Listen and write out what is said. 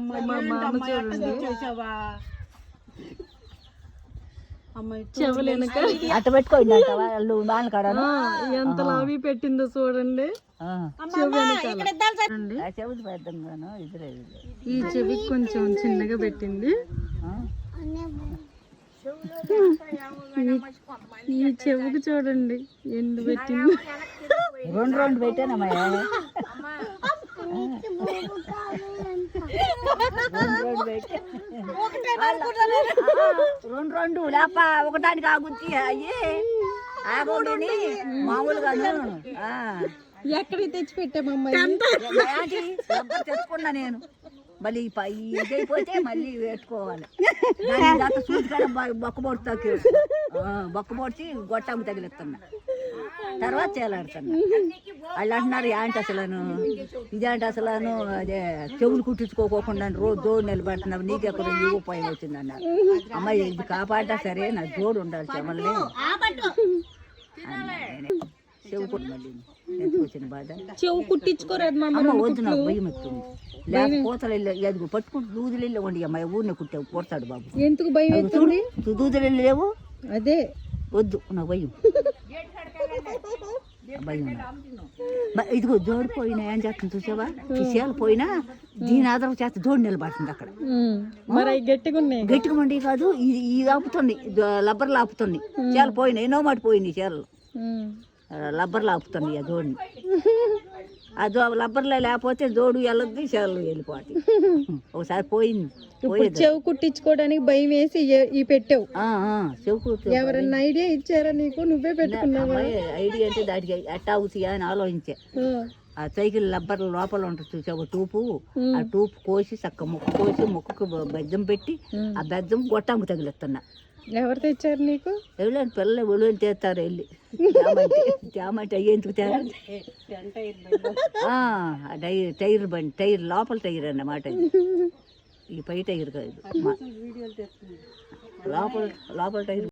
మా మామ చూడండి చెవులు వెనక అట్ట పెట్టుకోండి వాళ్ళు బాగా కాడ ఎంత లావి పెట్టిందో చూడండి. చెవులు పెద్దంగాను ఈ చెవికి కొంచెం చిన్నగా పెట్టింది. ఈ చెవికి చూడండి ఎండు పెట్టింది. రెండు పెట్టానమ్మా. రెండు లేప ఒకటానికి ఆగుచ్చి అయ్యి ఆగోడిని మామూలుగాను ఎక్కడికి తెచ్చి పెట్టామమ్మా తెచ్చుకున్నా నేను. మళ్ళీ ఇదైపోతే మళ్ళీ పెట్టుకోవాలి. చూసి బొక్క పొడిచి గొట్టాము తగిలిస్తున్నా. తర్వాత చేలాడుతున్నా. వాళ్ళు అంటున్నారు ఏంటి అసలను ఇదేంటి అసలను అదే చెవులు కుట్టించుకోకుండా రోజు జోడు నిలబెడుతున్నావు, నీకెక్కడ నీ ఉపాయం వచ్చింది అన్నారు. అమ్మాయి ఇది కాపాడా సరే నా జోడు ఉండాలి చెమల్ని. చెవు కుట్టి మళ్ళీ ఎంత వచ్చిన బాధ. చెవు కుట్టించుకోరాదు వద్దు నాకు భయం వస్తుంది. లేక పూతలు ఎదుగు పట్టుకుంటూ దూదులు వెళ్ళి వండి అమ్మాయి ఊరిని కుట్టావు కొడతాడు బాబు. ఎందుకు భయం? దూదులు వెళ్ళి లేవు అదే వద్దు నాకు భయం. భయం ఇదిగో జోడు పోయినా ఏం చేస్తుంది చూసావా? విషయాలు పోయినా దీని ఆధారం చేస్తే జోడు నిలబడుతుంది అక్కడ. గట్టిగా ఉండి కాదు ఇది ఆపుతుంది, లబ్బర్లు ఆపుతుంది. చీరలు పోయినాయి ఎన్నో మాట పోయినాయి చీరలు లబ్బర్లు ఆపుతుంది ఆ జోడిని. ఆ లబ్బర్లో లేకపోతే జోడు వెళ్ళద్ది చీరలు వెళ్ళిపోతాయి. ఒకసారి పోయింది. చెవు కుట్టించుకోవడానికి భయం వేసి ఈ పెట్టావు. చెవు కుట్టి ఎవరన్నా ఐడియా ఇచ్చారా నీకు? నువ్వే పెట్టుకున్నావా? ఐడియా అంటే దానికి ఎట్టా అవుతాయా అని ఆలోచించా. ఆ సైకిల్ లబ్బర్ లోపల ఉంటుంది చూసా ఒక టూపు. ఆ టూపు కోసి చక్క ముక్క కోసి ముక్కకు బెజ్జం పెట్టి ఆ బెజ్జం గొట్టాము తగిలిస్తున్నా. ఎవరు తెచ్చారు నీకు? ఎవరైనా పిల్లలు ఒళ్ళు తెస్తారు వెళ్ళి తేమంటే అయ్యేందుకు తేరా. టైర్ బండి టైర్ లోపల టైర్ అన్నమాట. ఈ పై టైర్ కాదు లోపల టైర్.